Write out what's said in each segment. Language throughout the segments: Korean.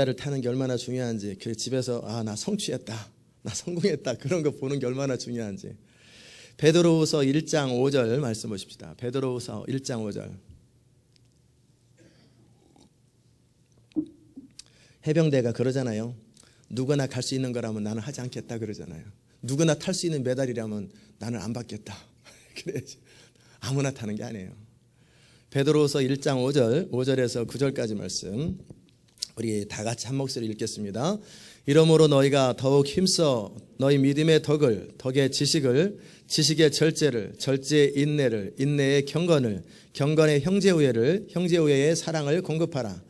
를 타는 게 얼마나 중요한지, 그 집에서 나 성취했다, 나 성공했다, 그런 거 보는 게 얼마나 중요한지. 베드로후서 1장 5절 말씀 보십시다. 베드로후서 1장 5절. 해병대가 그러잖아요. 누구나 갈 수 있는 거라면 나는 하지 않겠다 그러잖아요. 누구나 탈 수 있는 메달이라면 나는 안 받겠다. 그래야지. 아무나 타는 게 아니에요. 베드로후서 1장 5절에서 9절까지 말씀 우리 다 같이 한 목소리 읽겠습니다. 이러므로 너희가 더욱 힘써 너희 믿음의 덕의 지식을, 지식의 절제를, 절제의 인내를, 인내의 경건을, 경건의 형제우애를, 형제우애의 사랑을 공급하라.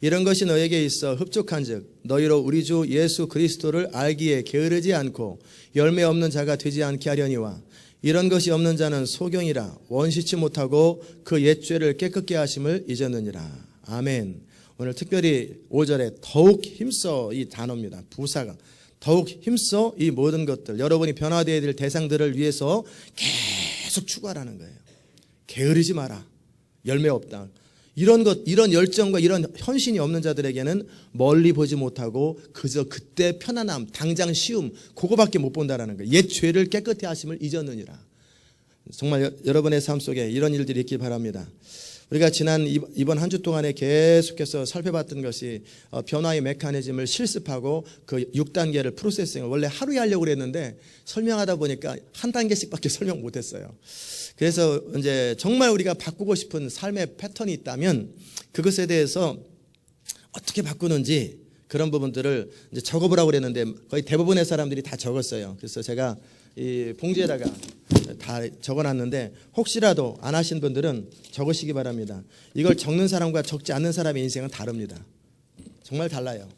이런 것이 너에게 있어 흡족한즉 너희로 우리 주 예수 그리스도를 알기에 게으르지 않고 열매 없는 자가 되지 않게 하려니와 이런 것이 없는 자는 소경이라 원시치 못하고 그 옛죄를 깨끗게 하심을 잊었느니라. 아멘. 오늘 특별히 5절에 더욱 힘써, 이 단어입니다. 부사가 더욱 힘써 이 모든 것들, 여러분이 변화되어야 될 대상들을 위해서 계속 추구하라는 거예요. 게으르지 마라. 열매 없다. 이런 것, 이런 열정과 이런 헌신이 없는 자들에게는 멀리 보지 못하고 그저 그때 편안함, 당장 쉬움, 그거밖에 못 본다라는 거예요. 옛 죄를 깨끗히 하심을 잊었느니라. 정말 여러분의 삶 속에 이런 일들이 있길 바랍니다. 우리가 지난 이번 한 주 동안에 계속해서 살펴봤던 것이 변화의 메커니즘을 실습하고 그 6단계를 프로세싱을 원래 하루에 하려고 그랬는데 설명하다 보니까 한 단계씩밖에 설명 못했어요. 그래서 이제 정말 우리가 바꾸고 싶은 삶의 패턴이 있다면 그것에 대해서 어떻게 바꾸는지 그런 부분들을 이제 적어보라고 그랬는데 거의 대부분의 사람들이 다 적었어요. 그래서 제가 이 봉지에다가 다 적어놨는데 혹시라도 안 하신 분들은 적으시기 바랍니다. 이걸 적는 사람과 적지 않는 사람의 인생은 다릅니다. 정말 달라요.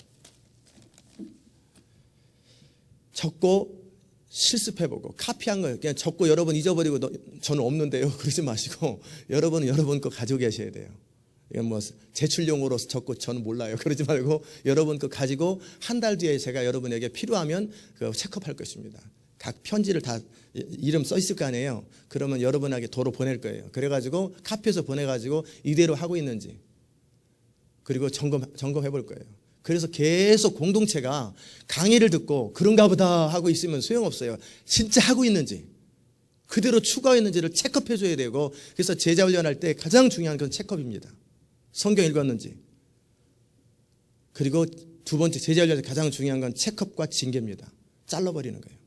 적고 실습해보고 카피한 거예요. 그냥 적고 여러분 잊어버리고 저는 없는데요 그러지 마시고 여러분은 여러분 거 가지고 계셔야 돼요. 이건 뭐 제출용으로 적고 저는 몰라요 그러지 말고 여러분 거 가지고 한 달 뒤에 제가 여러분에게 필요하면 그 체크할 것입니다. 각 편지를 다 이름 써 있을 거 아니에요. 그러면 여러분에게 도로 보낼 거예요. 그래가지고 카피해서 보내가지고 이대로 하고 있는지 그리고 점검해 볼 거예요. 그래서 계속 공동체가 강의를 듣고 그런가 보다 하고 있으면 소용없어요. 진짜 하고 있는지 그대로 추가하고 있는지를 체크해 줘야 되고, 그래서 제자 훈련할 때 가장 중요한 건 체크업입니다. 성경 읽었는지. 그리고 두 번째 제자 훈련할 때 가장 중요한 건 체크업과 징계입니다. 잘라버리는 거예요.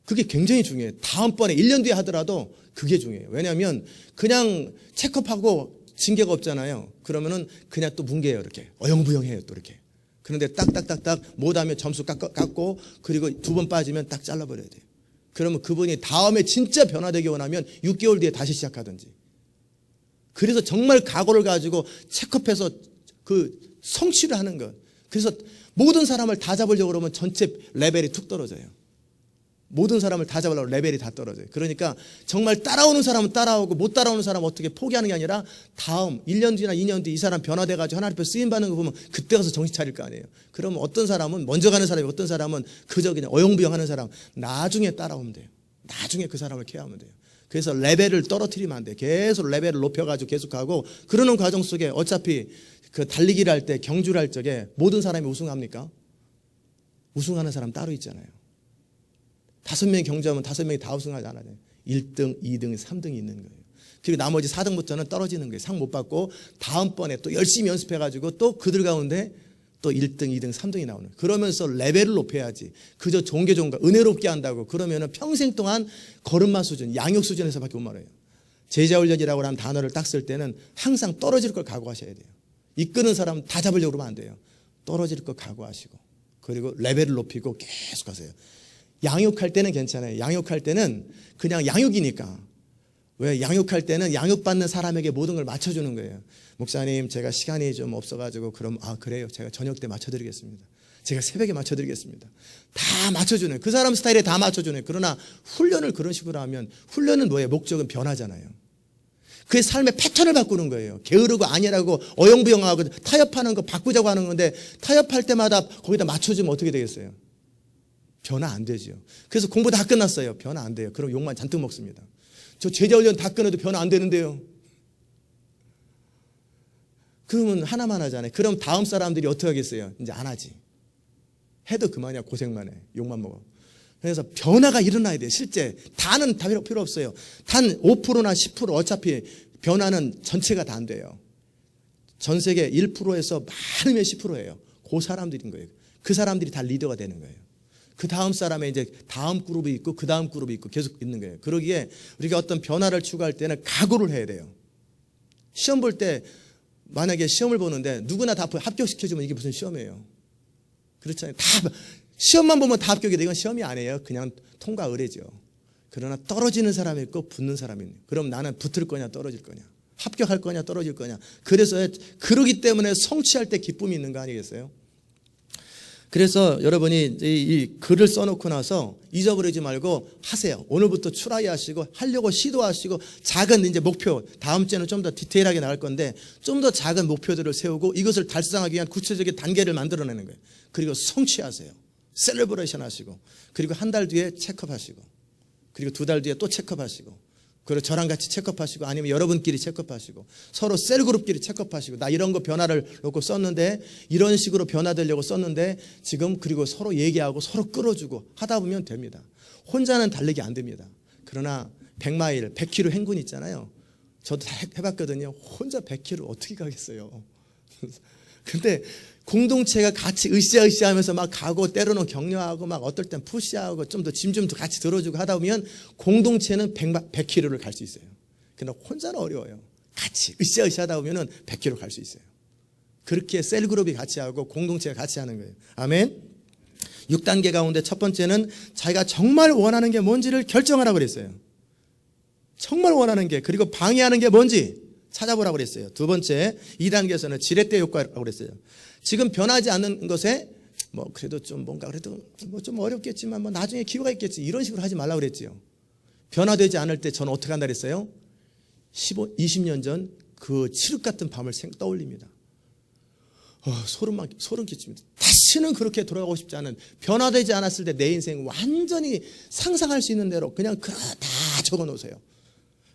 그게 굉장히 중요해요. 다음번에 1년 뒤에 하더라도 그게 중요해요. 왜냐하면 그냥 체크업하고 징계가 없잖아요. 그러면은 그냥 또 뭉개요. 이렇게 어영부영해요. 또 이렇게. 그런데 딱딱딱딱 못하면 점수 깎고 그리고 두 번 빠지면 딱 잘라버려야 돼요. 그러면 그분이 다음에 진짜 변화되기 원하면 6개월 뒤에 다시 시작하든지. 그래서 정말 각오를 가지고 체크업해서 그 성취를 하는 것. 그래서 모든 사람을 다 잡으려고 그러면 전체 레벨이 툭 떨어져요. 모든 사람을 다 잡으려고 레벨이 다 떨어져요. 그러니까 정말 따라오는 사람은 따라오고 못 따라오는 사람은 어떻게 포기하는 게 아니라 다음 1년 뒤나 2년 뒤 이 사람 변화돼가지고 하나님 앞에 쓰임받는 거 보면 그때 가서 정신 차릴 거 아니에요. 그러면 어떤 사람은 먼저 가는 사람이 어떤 사람은 그저 그냥 어영부영하는 사람 나중에 따라오면 돼요. 나중에 그 사람을 케어하면 돼요. 그래서 레벨을 떨어뜨리면 안 돼요. 계속 레벨을 높여가지고 계속하고 그러는 과정 속에 어차피 그 달리기를 할 때 경주를 할 적에 모든 사람이 우승합니까? 우승하는 사람 따로 있잖아요. 5명이 경주하면 5명이 다 우승하지 않아요. 1등, 2등, 3등이 있는 거예요. 그리고 나머지 4등부터는 떨어지는 거예요. 상 못 받고 다음번에 또 열심히 연습해가지고 또 그들 가운데 또 1등, 2등, 3등이 나오는 거예요. 그러면서 레벨을 높여야지. 그저 종교종가 은혜롭게 한다고 그러면은 평생 동안 걸음마 수준, 양육 수준에서밖에 못 말해요. 제자훈련이라고 하는 단어를 딱 쓸 때는 항상 떨어질 걸 각오하셔야 돼요. 이끄는 사람 다 잡으려고 그러면 안 돼요. 떨어질 걸 각오하시고 그리고 레벨을 높이고 계속 하세요. 양육할 때는 괜찮아요. 양육할 때는 그냥 양육이니까. 왜 양육할 때는 양육받는 사람에게 모든 걸 맞춰주는 거예요. 목사님 제가 시간이 좀 없어가지고 그럼 그래요. 제가 저녁 때 맞춰드리겠습니다. 제가 새벽에 맞춰드리겠습니다. 다 맞춰주는 그 사람 스타일에 다 맞춰주는. 그러나 훈련을 그런 식으로 하면 훈련은 뭐예요? 목적은 변화잖아요. 그의 삶의 패턴을 바꾸는 거예요. 게으르고 아니라고 어영부영하고 타협하는 거 바꾸자고 하는 건데 타협할 때마다 거기다 맞춰주면 어떻게 되겠어요? 변화 안 되죠. 그래서 공부 다 끝났어요. 변화 안 돼요. 그럼 욕만 잔뜩 먹습니다. 저 제자훈련 다 끊어도 변화 안 되는데요. 그러면 하나만 하잖아요. 그럼 다음 사람들이 어떻게 하겠어요? 이제 안 하지. 해도 그만이야. 고생만 해. 욕만 먹어. 그래서 변화가 일어나야 돼요. 실제 다는 다 필요 없어요. 단 5%나 10% 어차피 변화는 전체가 다 안 돼요. 전 세계 1%에서 많으면 10%예요. 그 사람들인 거예요. 그 사람들이 다 리더가 되는 거예요. 그 다음 사람의 이제 다음 그룹이 있고 그 다음 그룹이 있고 계속 있는 거예요. 그러기에 우리가 어떤 변화를 추구할 때는 각오를 해야 돼요. 시험 볼 때 만약에 시험을 보는데 누구나 다 합격시켜주면 이게 무슨 시험이에요. 그렇잖아요. 다 시험만 보면 다 합격이 돼. 이건 시험이 아니에요. 그냥 통과 의뢰죠. 그러나 떨어지는 사람이 있고 붙는 사람이 있는. 그럼 나는 붙을 거냐 떨어질 거냐. 합격할 거냐 떨어질 거냐. 그래서 그러기 때문에 성취할 때 기쁨이 있는 거 아니겠어요? 그래서 여러분이 이 글을 써놓고 나서 잊어버리지 말고 하세요. 오늘부터 트라이 하시고 하려고 시도하시고 작은 이제 목표, 다음 주에는 좀 더 디테일하게 나갈 건데 좀 더 작은 목표들을 세우고 이것을 달성하기 위한 구체적인 단계를 만들어내는 거예요. 그리고 성취하세요. 셀러브레이션 하시고 그리고 한 달 뒤에 체크업 하시고 그리고 2달 뒤에 또 체크업 하시고 그리고 저랑 같이 체크업하시고 아니면 여러분끼리 체크업하시고 서로 셀그룹끼리 체크업하시고 나 이런 거 변화를 놓고 썼는데 이런 식으로 변화되려고 썼는데 지금 그리고 서로 얘기하고 서로 끌어주고 하다 보면 됩니다. 혼자는 달리기 안 됩니다. 그러나 100마일, 100km 행군 있잖아요. 저도 다 해봤거든요. 혼자 100km 어떻게 가겠어요. 근데 공동체가 같이 으쌰으쌰하면서 막 가고 때로는 격려하고 막 어떨 땐 푸시하고 좀 더 짐 좀 같이 들어주고 하다 보면 공동체는 100km를 갈 수 있어요. 그러나 혼자는 어려워요. 같이 으쌰으쌰 하다 보면 100km 갈 수 있어요. 그렇게 셀그룹이 같이 하고 공동체가 같이 하는 거예요. 아멘. 6단계 가운데 첫 번째는 자기가 정말 원하는 게 뭔지를 결정하라고 그랬어요. 정말 원하는 게 그리고 방해하는 게 뭔지 찾아보라고 그랬어요. 두 번째 2단계에서는 지렛대 효과라고 그랬어요. 지금 변하지 않는 것에 뭐 그래도 좀 뭔가 그래도 뭐 좀 어렵겠지만 뭐 나중에 기회가 있겠지 이런 식으로 하지 말라고 그랬지요. 변화되지 않을 때 저는 어떻게 한다 그랬어요? 20년 전 그 칠흑 같은 밤을 떠올립니다. 소름 끼칩니다. 다시는 그렇게 돌아가고 싶지 않은 변화되지 않았을 때 내 인생 완전히 상상할 수 있는 대로 그냥 다 적어놓으세요.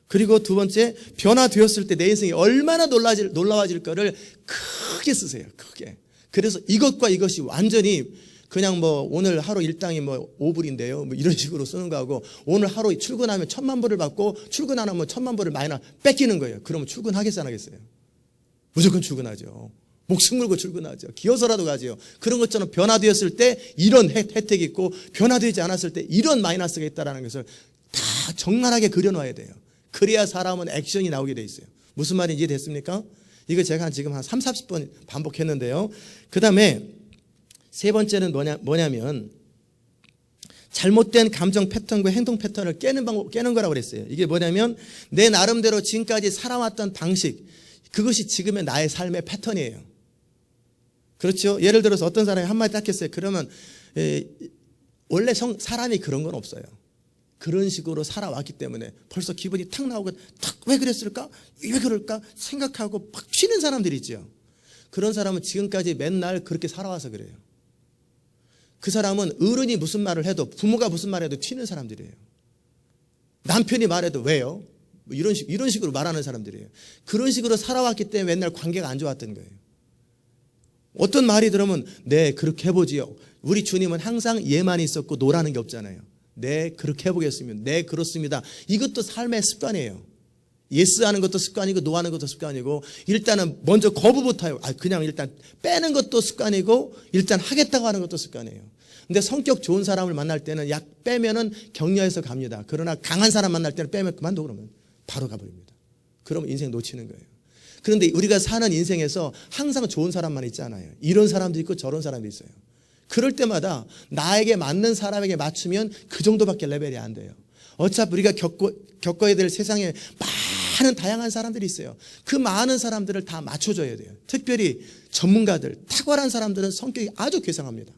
그리고 두 번째 변화되었을 때 내 인생이 얼마나 놀라워질 거를 크게 쓰세요. 크게. 그래서 이것과 이것이 완전히 그냥 뭐 오늘 하루 일당이 뭐 5불인데요. 뭐 이런 식으로 쓰는 거하고 오늘 하루 출근하면 1000만 불을 받고 출근 안 하면 1000만 불을 마이너스 뺏기는 거예요. 그러면 출근하겠어요 안 하겠어요? 무조건 출근하죠. 목숨 걸고 출근하죠. 기어서라도 가죠. 그런 것처럼 변화되었을 때 이런 혜택이 있고 변화되지 않았을 때 이런 마이너스가 있다는 것을 다 적나라하게 그려놔야 돼요. 그래야 사람은 액션이 나오게 돼 있어요. 무슨 말인지 이해됐습니까? 이거 제가 지금 한 30-40번 반복했는데요. 그 다음에 세 번째는 뭐냐면 잘못된 감정 패턴과 행동 패턴을 깨는 거라고 그랬어요. 이게 뭐냐면 내 나름대로 지금까지 살아왔던 방식, 그것이 지금의 나의 삶의 패턴이에요. 그렇죠? 예를 들어서 어떤 사람이 한마디 딱 했어요. 그러면 원래 사람이 그런 건 없어요. 그런 식으로 살아왔기 때문에 벌써 기분이 탁 나오고 탁 왜 그랬을까? 왜 그럴까? 생각하고 막 튀는 사람들이 있죠. 그런 사람은 지금까지 맨날 그렇게 살아와서 그래요. 그 사람은 어른이 무슨 말을 해도 부모가 무슨 말을 해도 튀는 사람들이에요. 남편이 말해도 왜요? 뭐 이런 식으로 말하는 사람들이에요. 그런 식으로 살아왔기 때문에 맨날 관계가 안 좋았던 거예요. 어떤 말이 들으면 네 그렇게 해보지요. 우리 주님은 항상 예만 있었고 노라는 게 없잖아요. 네 그렇게 해보겠습니다. 네 그렇습니다. 이것도 삶의 습관이에요. 예스 하는 것도 습관이고 노 하는 것도 습관이고 일단은 먼저 거부부터 그냥 일단 빼는 것도 습관이고 일단 하겠다고 하는 것도 습관이에요. 근데 성격 좋은 사람을 만날 때는 약 빼면은 격려해서 갑니다. 그러나 강한 사람 만날 때는 빼면 그만둬 그러면 바로 가버립니다. 그러면 인생 놓치는 거예요. 그런데 우리가 사는 인생에서 항상 좋은 사람만 있지 않아요. 이런 사람도 있고 저런 사람도 있어요. 그럴 때마다 나에게 맞는 사람에게 맞추면 그 정도밖에 레벨이 안 돼요. 어차피 우리가 겪어야 될 세상에 많은 다양한 사람들이 있어요. 그 많은 사람들을 다 맞춰줘야 돼요. 특별히 전문가들, 탁월한 사람들은 성격이 아주 괴상합니다.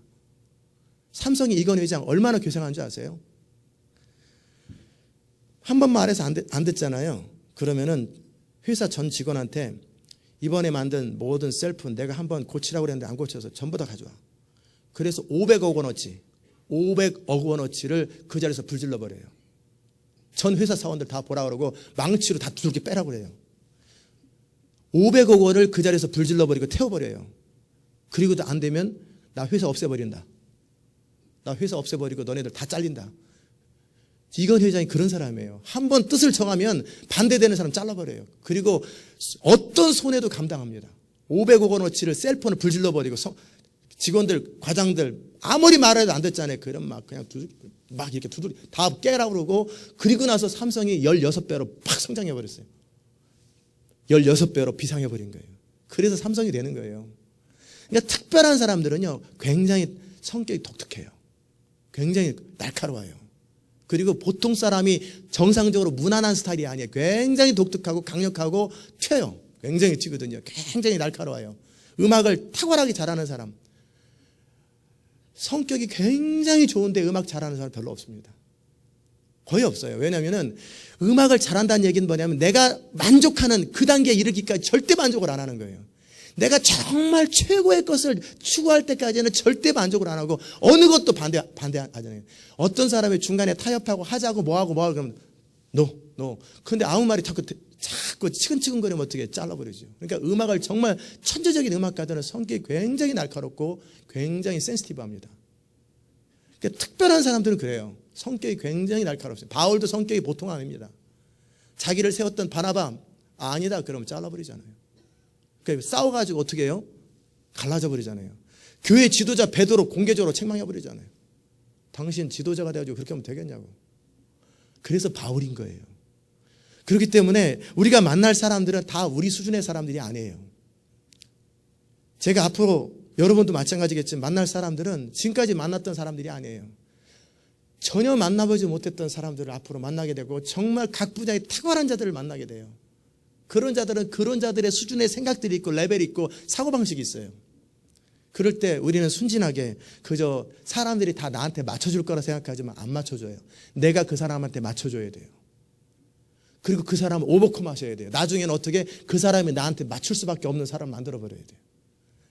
삼성의 이건 회장 얼마나 괴상한 줄 아세요? 한 번만 말해서 안 듣잖아요. 그러면은 회사 전 직원한테 이번에 만든 모든 셀프 내가 한번 고치라고 그랬는데 안 고쳐서 전부 다 가져와. 그래서 500억 원어치를 그 자리에서 불질러 버려요. 전 회사 사원들 다 보라 그러고 망치로 다 두들겨 빼라고 그래요. 500억 원을 그 자리에서 불질러버리고 태워버려요. 그리고도 안 되면 나 회사 없애버린다. 나 회사 없애버리고 너네들 다 잘린다. 이건 회장이 그런 사람이에요. 한번 뜻을 정하면 반대되는 사람 잘라버려요. 그리고 어떤 손해도 감당합니다. 500억 원어치를 셀폰을 불질러버리고 직원들, 과장들 아무리 말해도 안 됐잖아요. 그럼 막 그냥 막 이렇게 두드리 다 깨라 그러고, 그리고 나서 삼성이 16배로 팍 성장해버렸어요. 16배로 비상해버린 거예요. 그래서 삼성이 되는 거예요. 그러니까 특별한 사람들은요, 굉장히 성격이 독특해요. 굉장히 날카로워요. 그리고 보통 사람이 정상적으로 무난한 스타일이 아니에요. 굉장히 독특하고 강력하고 튀어요. 굉장히 튀거든요. 굉장히 날카로워요. 음악을 탁월하게 잘하는 사람, 성격이 굉장히 좋은데 음악 잘하는 사람 별로 없습니다. 거의 없어요. 왜냐하면 음악을 잘한다는 얘기는 뭐냐면 내가 만족하는 그 단계에 이르기까지 절대 만족을 안 하는 거예요. 내가 정말 최고의 것을 추구할 때까지는 절대 만족을 안 하고 어느 것도 반대하잖아요. 어떤 사람이 중간에 타협하고 하자고 뭐하고 그러면 no. 근데 아무 말이 자꾸 치근치근거리면 어떻게 잘라버리죠. 그러니까 음악을 정말 천재적인 음악가들은 성격이 굉장히 날카롭고 굉장히 센시티브합니다. 그러니까 특별한 사람들은 그래요. 성격이 굉장히 날카롭습니다. 바울도 성격이 보통 아닙니다. 자기를 세웠던 바나바 아니다 그러면 잘라버리잖아요. 그러니까 싸워가지고 어떻게 해요? 갈라져 버리잖아요. 교회 지도자 베드로 공개적으로 책망해 버리잖아요. 당신 지도자가 돼가지고 그렇게 하면 되겠냐고. 그래서 바울인 거예요. 그렇기 때문에 우리가 만날 사람들은 다 우리 수준의 사람들이 아니에요. 제가 앞으로 여러분도 마찬가지겠지만 만날 사람들은 지금까지 만났던 사람들이 아니에요. 전혀 만나보지 못했던 사람들을 앞으로 만나게 되고 정말 각 분야의 탁월한 자들을 만나게 돼요. 그런 자들은 그런 자들의 수준의 생각들이 있고 레벨이 있고 사고방식이 있어요. 그럴 때 우리는 순진하게 그저 사람들이 다 나한테 맞춰줄 거라 생각하지만 안 맞춰줘요. 내가 그 사람한테 맞춰줘야 돼요. 그리고 그 사람을 오버컴 하셔야 돼요. 나중에는 어떻게 그 사람이 나한테 맞출 수밖에 없는 사람 만들어버려야 돼요.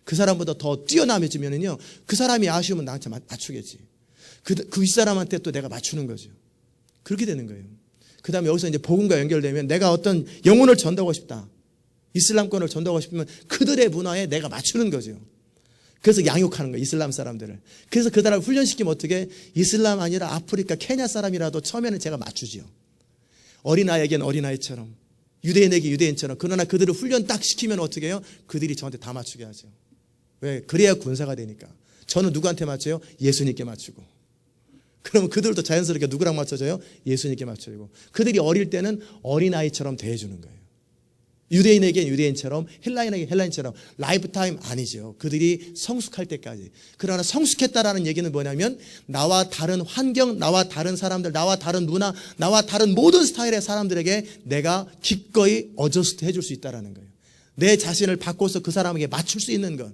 그 사람보다 더 뛰어남해지면은요, 그 사람이 아쉬우면 나한테 맞추겠지. 그 윗사람한테 또 내가 맞추는 거죠. 그렇게 되는 거예요. 그 다음에 여기서 이제 복음과 연결되면 내가 어떤 영혼을 전도하고 싶다. 이슬람권을 전도하고 싶으면 그들의 문화에 내가 맞추는 거죠. 그래서 양육하는 거예요. 이슬람 사람들을. 그래서 그 사람을 훈련시키면 어떻게 이슬람 아니라 아프리카 케냐 사람이라도 처음에는 제가 맞추지요. 어린아이에게는 어린아이처럼, 유대인에게 유대인처럼. 그러나 그들을 훈련 딱 시키면 어떻게 해요? 그들이 저한테 다 맞추게 하죠. 왜? 그래야 군사가 되니까. 저는 누구한테 맞춰요? 예수님께 맞추고. 그러면 그들도 자연스럽게 누구랑 맞춰져요? 예수님께 맞춰지고. 그들이 어릴 때는 어린아이처럼 대해주는 거예요. 유대인에겐 유대인처럼, 헬라인에게 헬라인처럼. 라이프타임 아니죠. 그들이 성숙할 때까지. 그러나 성숙했다라는 얘기는 뭐냐면 나와 다른 환경, 나와 다른 사람들, 나와 다른 문화, 나와 다른 모든 스타일의 사람들에게 내가 기꺼이 어저스트 해줄 수 있다는 거예요. 내 자신을 바꿔서 그 사람에게 맞출 수 있는 것.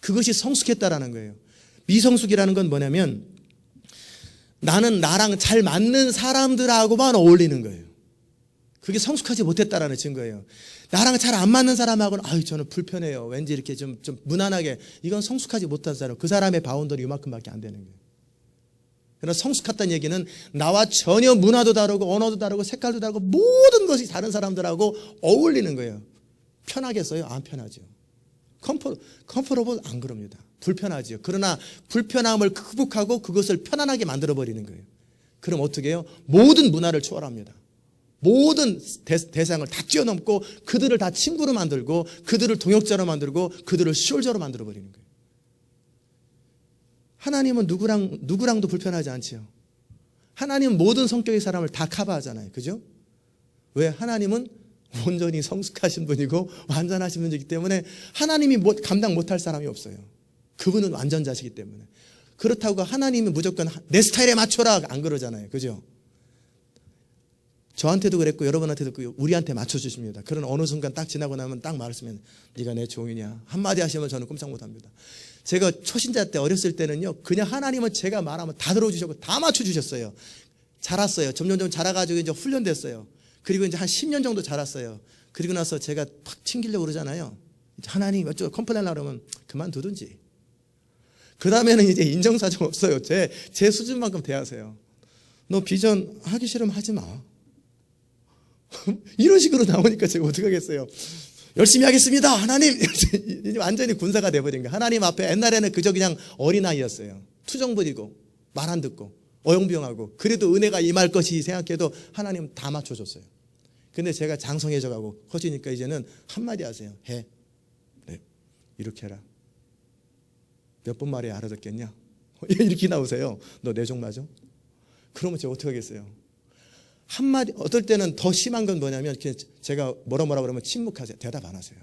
그것이 성숙했다라는 거예요. 미성숙이라는 건 뭐냐면 나는 나랑 잘 맞는 사람들하고만 어울리는 거예요. 그게 성숙하지 못했다라는 증거예요. 나랑 잘 안 맞는 사람하고는 저는 불편해요. 왠지 이렇게 좀 무난하게. 이건 성숙하지 못한 사람. 그 사람의 바운더리 이만큼밖에 안 되는 거예요. 그러나 성숙했다는 얘기는 나와 전혀 문화도 다르고 언어도 다르고 색깔도 다르고 모든 것이 다른 사람들하고 어울리는 거예요. 편하겠어요? 안 편하죠. 컴포러블 안 그럽니다. 불편하지요. 그러나 불편함을 극복하고 그것을 편안하게 만들어버리는 거예요. 그럼 어떻게 해요? 모든 문화를 초월합니다. 모든 대상을 다 뛰어넘고 그들을 다 친구로 만들고 그들을 동역자로 만들고 그들을 숄저로 만들어버리는 거예요. 하나님은 누구랑도 불편하지 않지요. 하나님은 모든 성격의 사람을 다 커버하잖아요. 그죠? 왜? 하나님은 온전히 성숙하신 분이고 완전하신 분이기 때문에 하나님이 감당 못할 사람이 없어요. 그분은 완전자시기 때문에. 그렇다고 하나님이 무조건 내 스타일에 맞춰라 안 그러잖아요. 그죠? 저한테도 그랬고 여러분한테도 그랬고 우리한테 맞춰주십니다. 그런 어느 순간 딱 지나고 나면 딱 말씀하면 네가 내 종이냐 한마디 하시면 저는 꼼짝 못합니다. 제가 초신자 때 어렸을 때는요 그냥 하나님은 제가 말하면 다 들어주셨고 다 맞춰주셨어요. 자랐어요. 점점 자라가지고 이제 훈련됐어요. 그리고 이제 한 10년 정도 자랐어요. 그리고 나서 제가 팍 튕기려고 그러잖아요. 하나님 어쩌고 컴플레인 하려고 그러면 그만두든지. 그 다음에는 이제 인정사정 없어요. 제 수준만큼 대하세요. 너 비전 하기 싫으면 하지 마. 이런 식으로 나오니까 제가 어떡하겠어요. 열심히 하겠습니다. 하나님. 완전히 군사가 돼버린 거예요. 하나님 앞에. 옛날에는 그저 그냥 어린아이였어요. 투정 부리고 말 안 듣고 어영부영하고 그래도 은혜가 임할 것이 생각해도 하나님 다 맞춰줬어요. 근데 제가 장성해져 가고 커지니까 이제는 한마디 하세요. 해. 네. 이렇게 해라. 몇 번 말해야 알아듣겠냐? 이렇게 나오세요. 너 내 종 맞아? 그러면 제가 어떻게 하겠어요? 한마디, 어떨 때는 더 심한 건 뭐냐면 제가 뭐라 그러면 침묵하세요. 대답 안 하세요.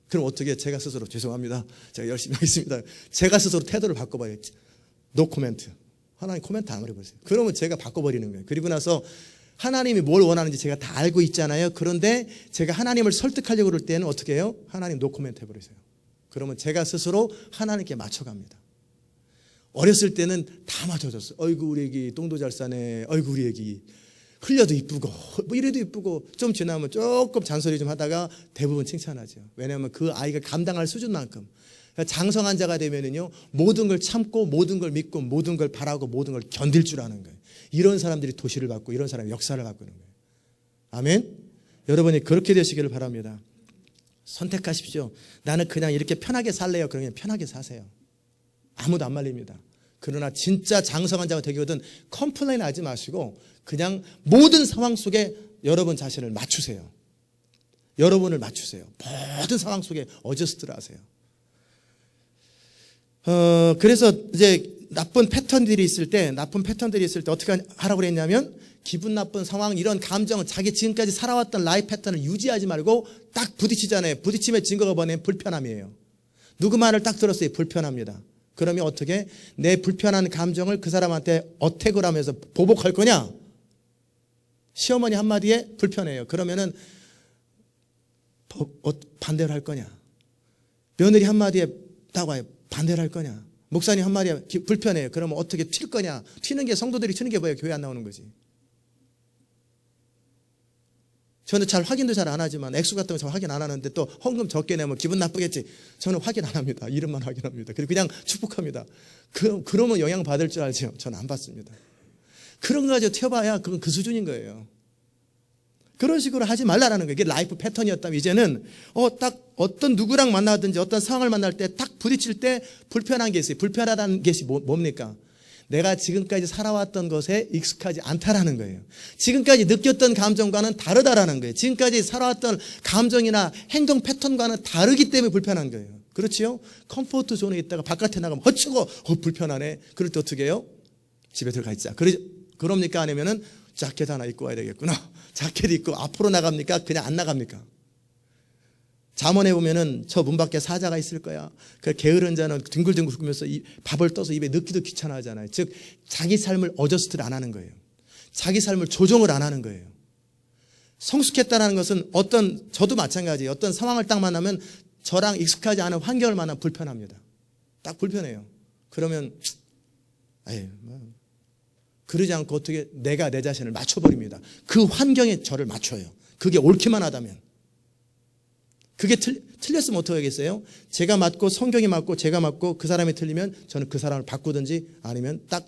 그럼 어떻게 제가 스스로 죄송합니다. 제가 열심히 하겠습니다. 제가 스스로 태도를 바꿔버려요. 노 코멘트. 하나님 코멘트 안 해버리세요. 그러면 제가 바꿔버리는 거예요. 그리고 나서 하나님이 뭘 원하는지 제가 다 알고 있잖아요. 그런데 제가 하나님을 설득하려고 그럴 때는 어떻게 해요? 하나님 노 코멘트 해버리세요. 그러면 제가 스스로 하나님께 맞춰갑니다. 어렸을 때는 다 맞춰줬어요. 어이구 우리 애기 똥도 잘 싸네. 어이구 우리 애기 흘려도 이쁘고 뭐 이래도 이쁘고 좀 지나면 조금 잔소리 좀 하다가 대부분 칭찬하죠. 왜냐하면 그 아이가 감당할 수준만큼. 장성한 자가 되면은요 모든 걸 참고 모든 걸 믿고 모든 걸 바라고 모든 걸 견딜 줄 아는 거예요. 이런 사람들이 도시를 받고 이런 사람이 역사를 바꾸는 거예요. 아멘. 여러분이 그렇게 되시기를 바랍니다. 선택하십시오. 나는 그냥 이렇게 편하게 살래요. 그러면 편하게 사세요. 아무도 안 말립니다. 그러나 진짜 장성한 자가 되기거든 컴플레인 하지 마시고 그냥 모든 상황 속에 여러분 자신을 맞추세요. 여러분을 맞추세요. 모든 상황 속에 어저스트를 하세요. 그래서 이제 나쁜 패턴들이 있을 때 어떻게 하라고 그랬냐면 기분 나쁜 상황 이런 감정은 자기 지금까지 살아왔던 라이프 패턴을 유지하지 말고 딱 부딪히잖아요. 부딪힘의 증거가 뭐냐면 불편함이에요. 누구 말을 딱 들었어요. 불편합니다. 그러면 어떻게 내 불편한 감정을 그 사람한테 어택을 하면서 보복할 거냐? 시어머니 한마디에 불편해요. 그러면은 반대를 할 거냐? 며느리 한마디에 딱 와요. 반대를 할 거냐? 목사님 한마디에 불편해요. 그러면 어떻게 튈 거냐? 튀는 게 성도들이 튀는 게 뭐예요? 교회 안 나오는 거지. 저는 잘 확인도 잘 안 하지만 액수 같은 거 잘 확인 안 하는데 또 헌금 적게 내면 기분 나쁘겠지. 저는 확인 안 합니다. 이름만 확인합니다. 그리고 그냥 축복합니다. 그러면 영향 받을 줄 알죠. 저는 안 받습니다. 그런 거 가지고 튀어봐야 그건 그 수준인 거예요. 그런 식으로 하지 말라라는 거예요. 이게 라이프 패턴이었다면 이제는 딱 어떤 누구랑 만나든지 어떤 상황을 만날 때 딱 부딪힐 때 불편한 게 있어요. 불편하다는 것이 뭡니까? 내가 지금까지 살아왔던 것에 익숙하지 않다라는 거예요. 지금까지 느꼈던 감정과는 다르다라는 거예요. 지금까지 살아왔던 감정이나 행동 패턴과는 다르기 때문에 불편한 거예요. 그렇지요? 컴포트 존에 있다가 바깥에 나가면 허치고 불편하네. 그럴 때 어떻게 해요? 집에 들어가 있자. 그럽니까? 아니면은 자켓 하나 입고 와야 되겠구나. 자켓 입고 앞으로 나갑니까? 그냥 안 나갑니까? 잠언에 보면은 저 문 밖에 사자가 있을 거야. 그 게으른 자는 뒹굴뒹굴 굴면서 밥을 떠서 입에 넣기도 귀찮아하잖아요. 즉 자기 삶을 어저스트를 안 하는 거예요. 자기 삶을 조정을 안 하는 거예요. 성숙했다는 것은 저도 마찬가지예요. 어떤 상황을 딱 만나면 저랑 익숙하지 않은 환경을 만나면 불편합니다. 딱 불편해요. 그러면 그러지 않고 어떻게 내가 내 자신을 맞춰버립니다. 그 환경에 저를 맞춰요. 그게 옳기만 하다면. 그게 틀렸으면 어떻게 하겠어요? 제가 맞고 성경이 맞고 제가 맞고 그 사람이 틀리면 저는 그 사람을 바꾸든지 아니면 딱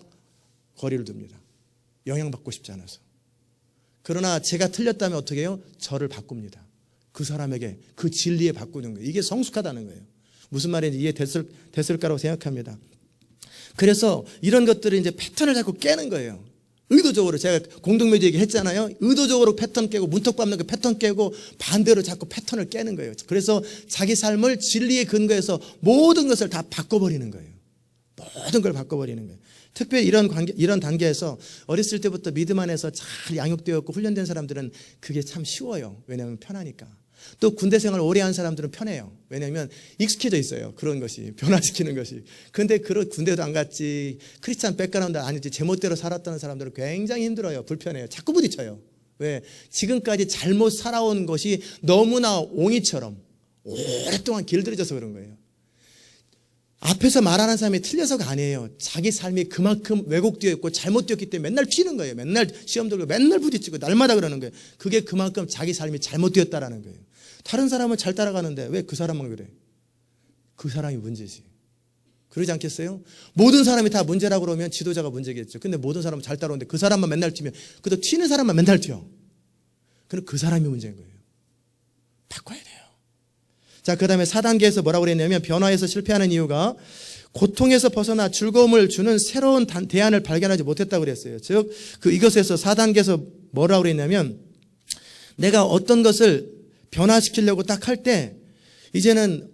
거리를 둡니다. 영향받고 싶지 않아서. 그러나 제가 틀렸다면 어떻게 해요? 저를 바꿉니다. 그 사람에게 그 진리에 바꾸는 거예요. 이게 성숙하다는 거예요. 무슨 말인지 이해됐을까라고 생각합니다. 그래서 이런 것들을 이제 패턴을 자꾸 깨는 거예요. 의도적으로 제가 공동묘지 얘기했잖아요. 의도적으로 패턴 깨고 문턱 밟는 그 패턴 깨고 반대로 자꾸 패턴을 깨는 거예요. 그래서 자기 삶을 진리에 근거해서 모든 것을 다 바꿔버리는 거예요. 모든 걸 바꿔버리는 거예요. 특별히 이런 단계에서 어렸을 때부터 믿음 안에서 잘 양육되었고 훈련된 사람들은 그게 참 쉬워요. 왜냐하면 편하니까. 또 군대 생활 오래 한 사람들은 편해요. 왜냐하면 익숙해져 있어요. 그런 것이 변화시키는 것이. 근데 그런 군대도 안 갔지 크리스찬 백그라운드 아니지 제멋대로 살았다는 사람들은 굉장히 힘들어요. 불편해요. 자꾸 부딪혀요. 왜? 지금까지 잘못 살아온 것이 너무나 옹이처럼 오랫동안 길들여져서 그런 거예요. 앞에서 말하는 사람이 틀려서가 아니에요. 자기 삶이 그만큼 왜곡되어 있고 잘못되었기 때문에 맨날 튀는 거예요. 맨날 시험 들고 맨날 부딪히고 날마다 그러는 거예요. 그게 그만큼 자기 삶이 잘못되었다라는 거예요. 다른 사람은 잘 따라가는데 왜 그 사람만 그래? 그 사람이 문제지. 그러지 않겠어요? 모든 사람이 다 문제라고 그러면 지도자가 문제겠죠. 근데 모든 사람은 잘 따라오는데 그 사람만 맨날 튀면 그래도 튀는 사람만 맨날 튀어. 그럼 그 사람이 문제인 거예요. 바꿔야 돼요. 자, 그 다음에 4단계에서 뭐라고 그랬냐면 변화에서 실패하는 이유가 고통에서 벗어나 즐거움을 주는 새로운 대안을 발견하지 못했다고 그랬어요. 즉, 이것에서 4단계에서 뭐라고 그랬냐면 내가 어떤 것을 변화시키려고 딱 할 때 이제는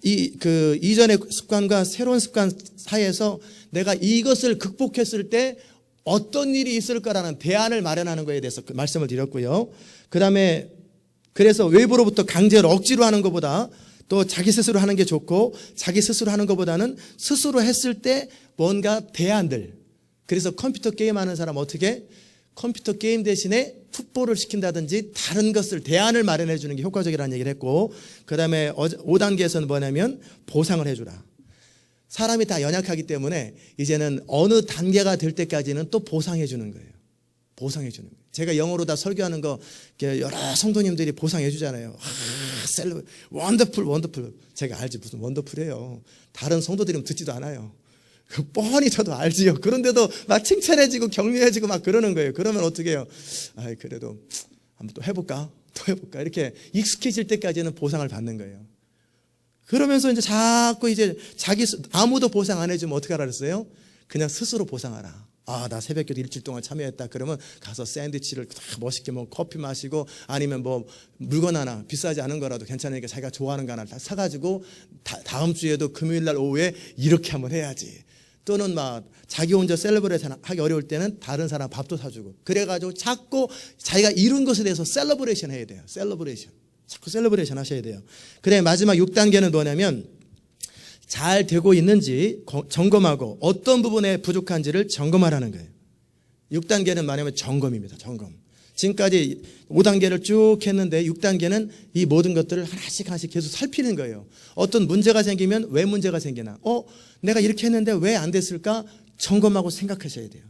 이전의 습관과 새로운 습관 사이에서 내가 이것을 극복했을 때 어떤 일이 있을 거라는 대안을 마련하는 거에 대해서 말씀을 드렸고요. 그 다음에 그래서 외부로부터 강제로 억지로 하는 것보다 또 자기 스스로 하는 게 좋고 자기 스스로 하는 것보다는 스스로 했을 때 뭔가 대안들. 그래서 컴퓨터 게임하는 사람 어떻게? 컴퓨터 게임 대신에 풋볼을 시킨다든지 다른 것을 대안을 마련해 주는 게 효과적이라는 얘기를 했고 그 다음에 5단계에서는 뭐냐면 보상을 해주라. 사람이 다 연약하기 때문에 이제는 어느 단계가 될 때까지는 또 보상해 주는 거예요. 보상해 주는 거예요. 제가 영어로 다 설교하는 거 여러 성도님들이 보상해 주잖아요. 원더풀. 제가 알지 무슨 원더풀이에요. 다른 성도들은 듣지도 않아요. 뻔히 저도 알지요. 그런데도 막 칭찬해지고 격려해지고 막 그러는 거예요. 그러면 어떻게 해요? 그래도 한번 또 해볼까? 이렇게 익숙해질 때까지는 보상을 받는 거예요. 그러면서 이제 자꾸 이제 아무도 보상 안 해주면 어떻게 하라 그랬어요? 그냥 스스로 보상하라. 나 새벽기도 일주일 동안 참여했다. 그러면 가서 샌드위치를 멋있게 먹고 커피 마시고 아니면 뭐 물건 하나 비싸지 않은 거라도 괜찮으니까 자기가 좋아하는 거 하나 다 사가지고 다음 주에도 금요일 날 오후에 이렇게 한번 해야지. 또는 막 자기 혼자 셀러브레이션 하기 어려울 때는 다른 사람 밥도 사주고 그래가지고 자꾸 자기가 이룬 것에 대해서 셀러브레이션 해야 돼요. 자꾸 셀러브레이션 하셔야 돼요. 그래 마지막 6단계는 뭐냐면 잘 되고 있는지 점검하고 어떤 부분에 부족한지를 점검하라는 거예요. 6단계는 뭐냐면 점검입니다. 점검. 지금까지 5단계를 쭉 했는데 6단계는 이 모든 것들을 하나씩 계속 살피는 거예요. 어떤 문제가 생기면 왜 문제가 생기나? 내가 이렇게 했는데 왜 안 됐을까? 점검하고 생각하셔야 돼요.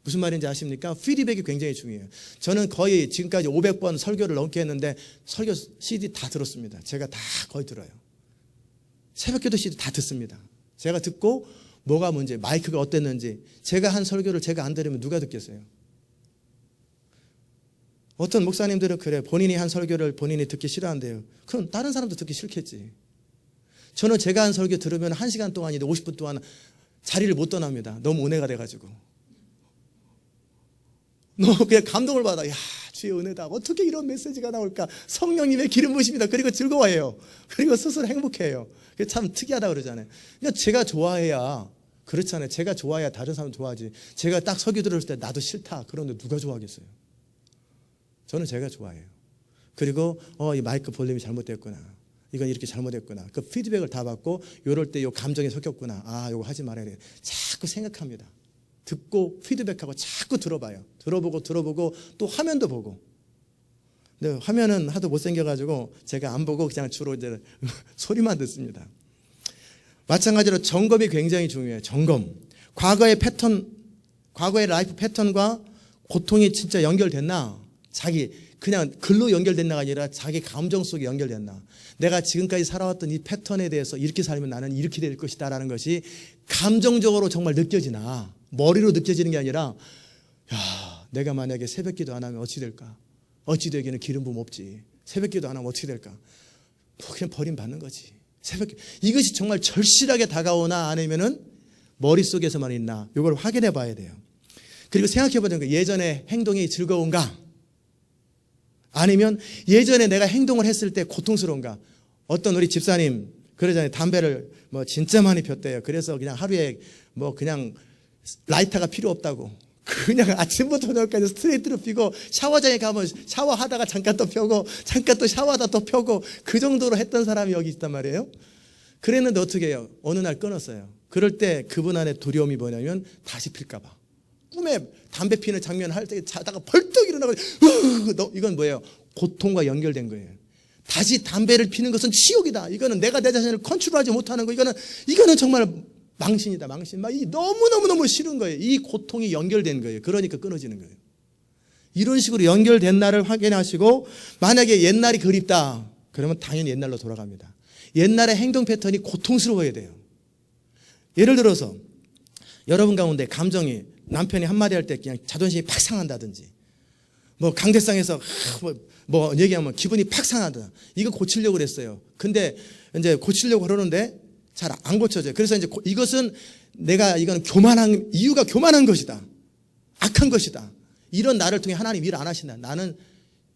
무슨 말인지 아십니까? 피드백이 굉장히 중요해요. 저는 거의 지금까지 500번 설교를 넘게 했는데 설교 CD 다 들었습니다. 제가 다 거의 들어요. 새벽기도 CD 다 듣습니다. 제가 듣고 뭐가 문제, 마이크가 어땠는지 제가 한 설교를 제가 안 들으면 누가 듣겠어요? 어떤 목사님들은 그래 본인이 한 설교를 본인이 듣기 싫어한대요. 그럼 다른 사람도 듣기 싫겠지. 저는 제가 한 설교 들으면 1시간 동안인데 50분 동안 자리를 못 떠납니다. 너무 은혜가 돼가지고. 너무 그냥 감동을 받아. 야, 주의 은혜다. 어떻게 이런 메시지가 나올까? 성령님의 기름 부으십니다. 그리고 즐거워해요. 그리고 스스로 행복해요. 그게 참 특이하다 그러잖아요. 그러니까 제가 좋아해야 그렇잖아요. 제가 좋아해야 다른 사람 좋아하지. 제가 딱 설교 들을 때 나도 싫다. 그런데 누가 좋아하겠어요? 저는 제가 좋아해요. 그리고 이 마이크 볼륨이 잘못됐구나. 이건 이렇게 잘못했구나. 그 피드백을 다 받고 이럴 때 이 감정이 섞였구나. 이거 하지 말아야 돼. 자꾸 생각합니다. 듣고 피드백하고 자꾸 들어봐요. 들어보고 또 화면도 보고. 근데 화면은 하도 못생겨가지고 제가 안 보고 그냥 주로 이제 소리만 듣습니다. 마찬가지로 점검이 굉장히 중요해요. 점검. 과거의 라이프 패턴과 고통이 진짜 연결됐나? 그냥 글로 연결됐나가 아니라 자기 감정 속에 연결됐나. 내가 지금까지 살아왔던 이 패턴에 대해서 이렇게 살면 나는 이렇게 될 것이다 라는 것이 감정적으로 정말 느껴지나. 머리로 느껴지는 게 아니라 내가 만약에 새벽기도 안 하면 어찌 될까? 어찌 되기는 기름 부음 없지. 새벽기도 안 하면 어떻게 될까? 그냥 버림받는 거지. 이것이 정말 절실하게 다가오나 아니면은 머릿속에서만 있나 이걸 확인해 봐야 돼요. 그리고 생각해 보는 거 예전에 행동이 즐거운가? 아니면 예전에 내가 행동을 했을 때 고통스러운가? 어떤 우리 집사님 그러잖아요. 담배를 진짜 많이 폈대요. 그래서 그냥 하루에 그냥 라이터가 필요 없다고. 그냥 아침부터 저녁까지 스트레이트로 피고 샤워장에 가면 샤워하다가 잠깐 또 펴고 잠깐 또 샤워하다 또 펴고 그 정도로 했던 사람이 여기 있단 말이에요. 그랬는데 어떻게 해요? 어느 날 끊었어요. 그럴 때 그분 안에 두려움이 뭐냐면 다시 필까 봐. 꿈에 담배 피는 장면 할 때 자다가 벌떡 일어나고 이건 뭐예요? 고통과 연결된 거예요. 다시 담배를 피는 것은 치욕이다. 이거는 내가 내 자신을 컨트롤하지 못하는 거. 이거는 정말 망신이다. 망신. 너무너무 싫은 거예요. 이 고통이 연결된 거예요. 그러니까 끊어지는 거예요. 이런 식으로 연결된 날을 확인하시고 만약에 옛날이 그립다. 그러면 당연히 옛날로 돌아갑니다. 옛날의 행동 패턴이 고통스러워야 돼요. 예를 들어서 여러분 가운데 감정이 남편이 한마디 할 때 그냥 자존심이 팍 상한다든지 뭐 강대상에서 뭐 얘기하면 기분이 팍 상하다. 이거 고치려고 그랬어요. 근데 이제 고치려고 그러는데 잘 안 고쳐져요. 그래서 이제 이것은 이거는 교만한, 이유가 교만한 것이다. 악한 것이다. 이런 나를 통해 하나님 일 안 하신다. 나는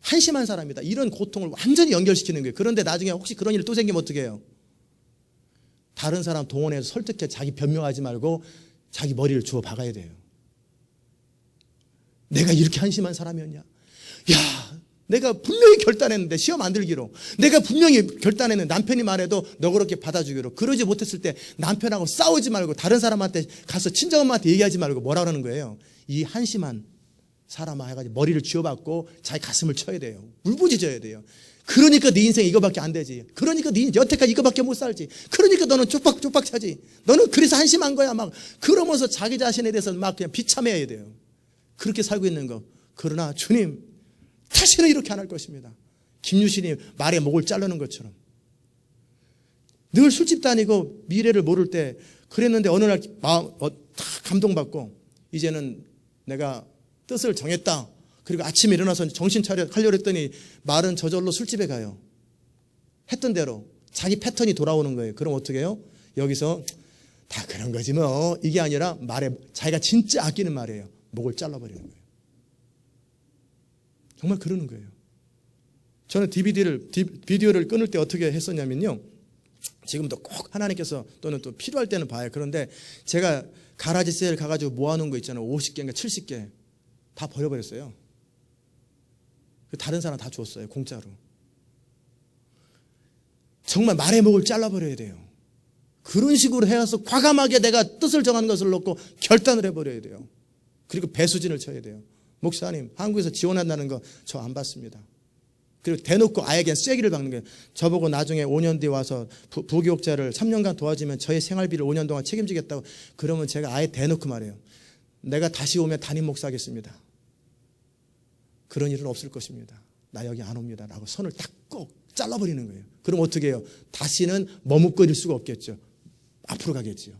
한심한 사람이다. 이런 고통을 완전히 연결시키는 거예요. 그런데 나중에 혹시 그런 일이 또 생기면 어떻게 해요? 다른 사람 동원해서 설득해 자기 변명하지 말고 자기 머리를 주워 박아야 돼요. 내가 이렇게 한심한 사람이었냐? 야, 내가 분명히 결단했는데 시험 안 들기로, 내가 분명히 결단했는데 남편이 말해도 너 그렇게 받아주기로. 그러지 못했을 때 남편하고 싸우지 말고 다른 사람한테 가서 친정엄마한테 얘기하지 말고 뭐라 그러는 거예요? 이 한심한 사람아 해가지고 머리를 쥐어박고 자기 가슴을 쳐야 돼요. 울부짖어야 돼요. 그러니까 네 인생 이거밖에 안 되지. 그러니까 네 여태까지 이거밖에 못 살지. 그러니까 너는 쪽박쪽박 차지. 너는 그래서 한심한 거야. 막 그러면서 자기 자신에 대해서 막 그냥 비참해야 돼요. 그렇게 살고 있는 거. 그러나 주님, 다시는 이렇게 안 할 것입니다. 김유신이 말에 목을 자르는 것처럼. 늘 술집 다니고 미래를 모를 때 그랬는데 어느 날 감동받고 이제는 내가 뜻을 정했다. 그리고 아침에 일어나서 정신 차려 하려고 했더니 말은 저절로 술집에 가요. 했던 대로 자기 패턴이 돌아오는 거예요. 그럼 어떻게 해요? 여기서 다 그런 거지 뭐. 이게 아니라 말에 자기가 진짜 아끼는 말이에요. 목을 잘라버리는 거예요. 정말 그러는 거예요. 저는 비디오를 끊을 때 어떻게 했었냐면요. 지금도 꼭 하나님께서 또는 또 필요할 때는 봐요. 그런데 제가 가라지 세일 가가지고 모아놓은 거 있잖아요. 50개인가 70개. 다 버려버렸어요. 다른 사람 다 줬어요. 공짜로. 정말 말의 목을 잘라버려야 돼요. 그런 식으로 해서 과감하게 내가 뜻을 정하는 것을 놓고 결단을 해버려야 돼요. 그리고 배수진을 쳐야 돼요. 목사님, 한국에서 지원한다는 거 저 안 받습니다. 그리고 대놓고 아예 그냥 쐐기를 박는 거예요. 저보고 나중에 5년 뒤에 와서 부교육자를 3년간 도와주면 저의 생활비를 5년 동안 책임지겠다고. 그러면 제가 아예 대놓고 말해요. 내가 다시 오면 담임 목사하겠습니다. 그런 일은 없을 것입니다. 나 여기 안 옵니다. 라고 선을 딱 꼭 잘라버리는 거예요. 그럼 어떻게 해요? 다시는 머뭇거릴 수가 없겠죠. 앞으로 가겠죠.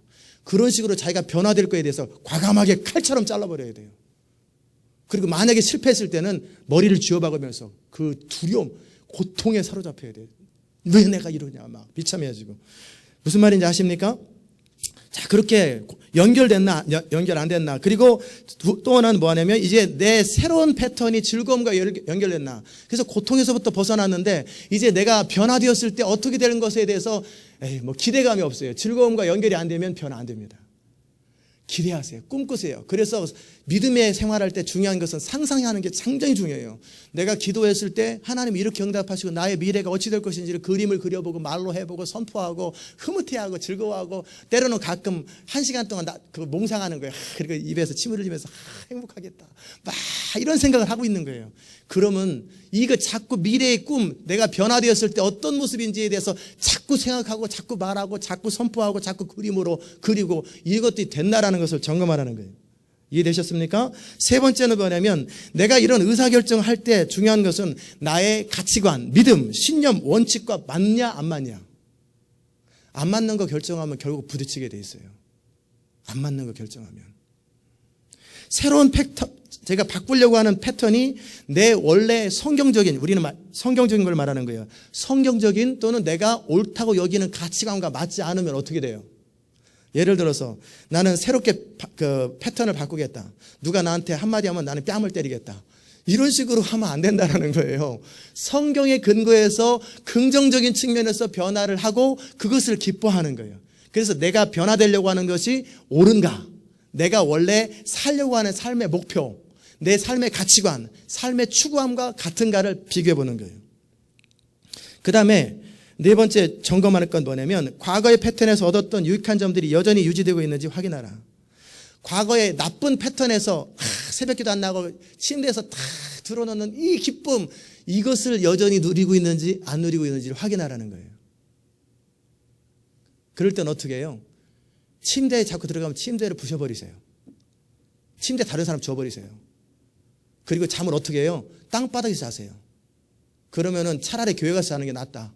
그런 식으로 자기가 변화될 거에 대해서 과감하게 칼처럼 잘라버려야 돼요. 그리고 만약에 실패했을 때는 머리를 쥐어박으면서 그 두려움, 고통에 사로잡혀야 돼요. 왜 내가 이러냐 막 비참해지고. 무슨 말인지 아십니까? 자, 그렇게 연결됐나 연결 안 됐나. 그리고 또 하나는 뭐냐면 이제 내 새로운 패턴이 즐거움과 연결됐나. 그래서 고통에서부터 벗어났는데 이제 내가 변화되었을 때 어떻게 되는 것에 대해서 뭐 기대감이 없어요. 즐거움과 연결이 안 되면 변화 안 됩니다. 기대하세요. 꿈꾸세요. 그래서 믿음의 생활할 때 중요한 것은 상상하는 게 상당히 중요해요. 내가 기도했을 때 하나님이 이렇게 응답하시고 나의 미래가 어찌 될 것인지를 그림을 그려보고 말로 해보고 선포하고 흐뭇해하고 즐거워하고 때로는 가끔 1시간 동안 그거 몽상하는 거예요. 그리고 입에서 침을 흘리면서 행복하겠다. 막 이런 생각을 하고 있는 거예요. 그러면 이거 자꾸 미래의 꿈, 내가 변화되었을 때 어떤 모습인지에 대해서 자꾸 생각하고 자꾸 말하고 자꾸 선포하고 자꾸 그림으로 그리고 이것들이 됐나라는 것을 점검하라는 거예요. 이해되셨습니까? 세 번째는 뭐냐면 내가 이런 의사결정을 할 때 중요한 것은 나의 가치관, 믿음, 신념, 원칙과 맞냐 안 맞냐. 안 맞는 거 결정하면 결국 부딪히게 돼 있어요. 안 맞는 거 결정하면. 새로운 패턴, 제가 바꾸려고 하는 패턴이 내 원래 성경적인, 우리는 성경적인 걸 말하는 거예요. 성경적인 또는 내가 옳다고 여기는 가치관과 맞지 않으면 어떻게 돼요? 예를 들어서 나는 새롭게 그 패턴을 바꾸겠다. 누가 나한테 한마디 하면 나는 뺨을 때리겠다. 이런 식으로 하면 안 된다는 거예요. 성경의 근거에서 긍정적인 측면에서 변화를 하고 그것을 기뻐하는 거예요. 그래서 내가 변화되려고 하는 것이 옳은가? 내가 원래 살려고 하는 삶의 목표, 내 삶의 가치관, 삶의 추구함과 같은가를 비교해 보는 거예요. 그 다음에 네 번째 점검할 건 뭐냐면 과거의 패턴에서 얻었던 유익한 점들이 여전히 유지되고 있는지 확인하라. 과거의 나쁜 패턴에서 새벽기도 안 나고 침대에서 다 들어놓는 이 기쁨, 이것을 여전히 누리고 있는지 안 누리고 있는지를 확인하라는 거예요. 그럴 땐 어떻게 해요? 침대에 자꾸 들어가면 침대를 부셔버리세요. 침대 다른 사람 줘버리세요. 그리고 잠을 어떻게 해요? 땅바닥에서 자세요. 그러면은 차라리 교회 가서 자는 게 낫다.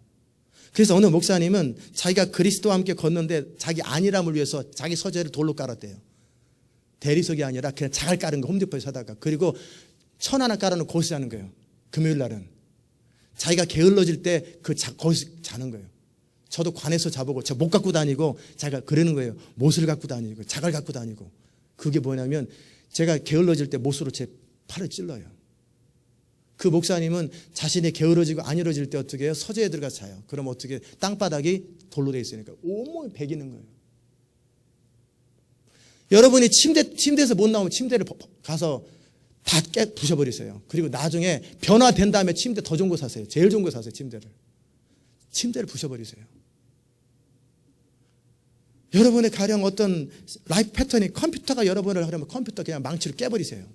그래서 어느 목사님은 자기가 그리스도와 함께 걷는데 자기 안일함을 위해서 자기 서재를 돌로 깔았대요. 대리석이 아니라 그냥 자갈 깔은 거 홈디포에 사다가. 그리고 천 하나 깔아놓고 거기서 자는 거예요. 금요일 날은. 자기가 게을러질 때 거기서 자는 거예요. 저도 관에서 자보고 저 못 갖고 다니고 자기가 그러는 거예요. 못을 갖고 다니고 작을 갖고 다니고. 그게 뭐냐면 제가 게을러질 때 못으로 제 팔을 찔러요. 그 목사님은 자신이 게을러지고 안 이루어질 때 어떻게 해요? 서재에 들어가서 자요. 그럼 어떻게 땅바닥이 돌로 돼 있으니까 온몸이 베기는 거예요. 여러분이 침대에서 못 나오면 침대를 가서 다 부셔버리세요. 그리고 나중에 변화된 다음에 침대 더 좋은 거 사세요. 제일 좋은 거 사세요. 침대를 부셔버리세요. 여러분의 가령 어떤 라이프 패턴이 컴퓨터가 여러분을 하려면 컴퓨터 그냥 망치로 깨버리세요.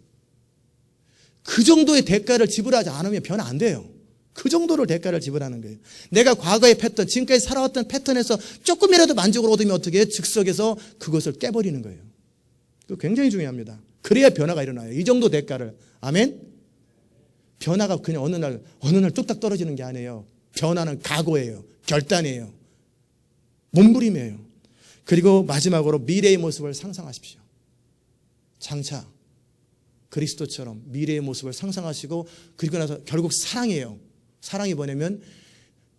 그 정도의 대가를 지불하지 않으면 변화 안 돼요. 그 정도를 대가를 지불하는 거예요. 내가 과거의 패턴, 지금까지 살아왔던 패턴에서 조금이라도 만족을 얻으면 어떻게 해요? 즉석에서 그것을 깨버리는 거예요. 그거 굉장히 중요합니다. 그래야 변화가 일어나요. 이 정도 대가를. 아멘? 변화가 그냥 어느 날 뚝딱 떨어지는 게 아니에요. 변화는 각오예요. 결단이에요. 몸부림이에요. 그리고 마지막으로 미래의 모습을 상상하십시오. 장차 그리스도처럼 미래의 모습을 상상하시고 그리고 나서 결국 사랑이에요. 사랑이 뭐냐면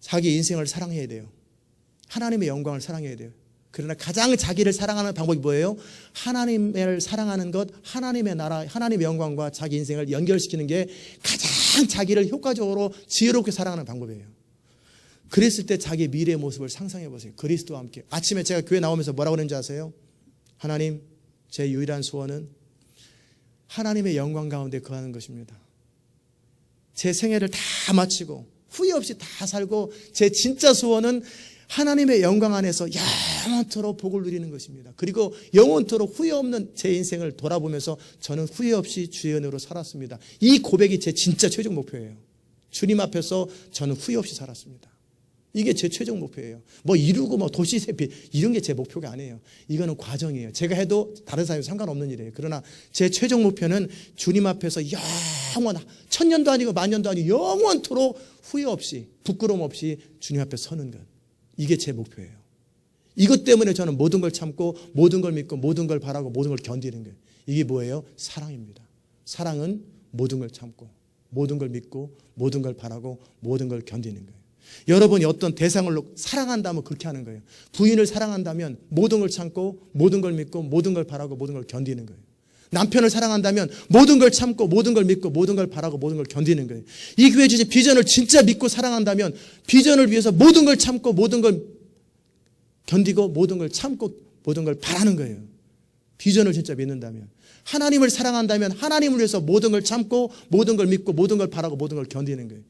자기 인생을 사랑해야 돼요. 하나님의 영광을 사랑해야 돼요. 그러나 가장 자기를 사랑하는 방법이 뭐예요? 하나님을 사랑하는 것, 하나님의 나라, 하나님의 영광과 자기 인생을 연결시키는 게 가장 자기를 효과적으로 지혜롭게 사랑하는 방법이에요. 그랬을 때 자기 미래의 모습을 상상해 보세요. 그리스도와 함께. 아침에 제가 교회 나오면서 뭐라고 그랬는지 아세요? 하나님, 제 유일한 소원은 하나님의 영광 가운데 거하는 것입니다. 제 생애를 다 마치고 후회 없이 다 살고 제 진짜 소원은 하나님의 영광 안에서 영원토록 복을 누리는 것입니다. 그리고 영원토록 후회 없는 제 인생을 돌아보면서 저는 후회 없이 주의 은혜로 살았습니다. 이 고백이 제 진짜 최종 목표예요. 주님 앞에서 저는 후회 없이 살았습니다. 이게 제 최종 목표예요. 뭐 이루고 뭐 도시세피 이런 게 제 목표가 아니에요. 이거는 과정이에요. 제가 해도 다른 사람이 상관없는 일이에요. 그러나 제 최종 목표는 주님 앞에서 영원, 1000년도 아니고 만년도 아니고 영원토록 후회 없이 부끄러움 없이 주님 앞에 서는 것. 이게 제 목표예요. 이것 때문에 저는 모든 걸 참고 모든 걸 믿고 모든 걸 바라고 모든 걸 견디는 거예요. 이게 뭐예요? 사랑입니다. 사랑은 모든 걸 참고 모든 걸 믿고 모든 걸 바라고 모든 걸 견디는 거예요. 여러분이 어떤 대상을 사랑한다면 그렇게 하는 거예요. 부인을 사랑한다면 모든 걸 참고 모든 걸 믿고 모든 걸 바라고 모든 걸 견디는 거예요. 남편을 사랑한다면 모든 걸 참고 모든 걸 믿고 모든 걸 바라고 모든 걸 견디는 거예요. 이 교회 주신 비전을 진짜 믿고 사랑한다면 비전을 위해서 모든 걸 참고 모든 걸 견디고 모든 걸 참고 모든 걸 바라는 거예요. 비전을 진짜 믿는다면. 하나님을 사랑한다면 하나님을 위해서 모든 걸 참고 모든 걸 믿고 모든 걸 바라고 모든 걸 견디는 거예요.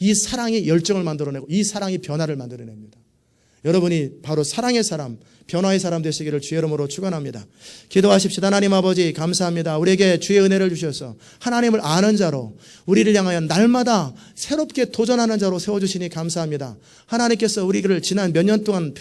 이 사랑이 열정을 만들어내고 이 사랑이 변화를 만들어냅니다. 여러분이 바로 사랑의 사람, 변화의 사람 되시기를 주의 이름으로 축원합니다. 기도하십시다. 하나님 아버지 감사합니다. 우리에게 주의 은혜를 주셔서 하나님을 아는 자로 우리를 향하여 날마다 새롭게 도전하는 자로 세워주시니 감사합니다. 하나님께서 우리를 지난 몇 년 동안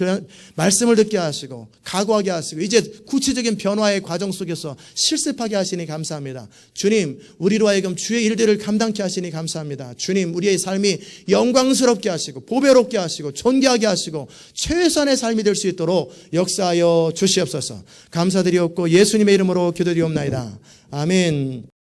말씀을 듣게 하시고 각오하게 하시고 이제 구체적인 변화의 과정 속에서 실습하게 하시니 감사합니다. 주님, 우리로 하여금 주의 일들을 감당케 하시니 감사합니다. 주님, 우리의 삶이 영광스럽게 하시고 보배롭게 하시고 존귀하게 하시고 최선의 삶이 될 수 있도록 역사하여 주시옵소서. 감사드리옵고 예수님의 이름으로 기도드리옵나이다. 아멘.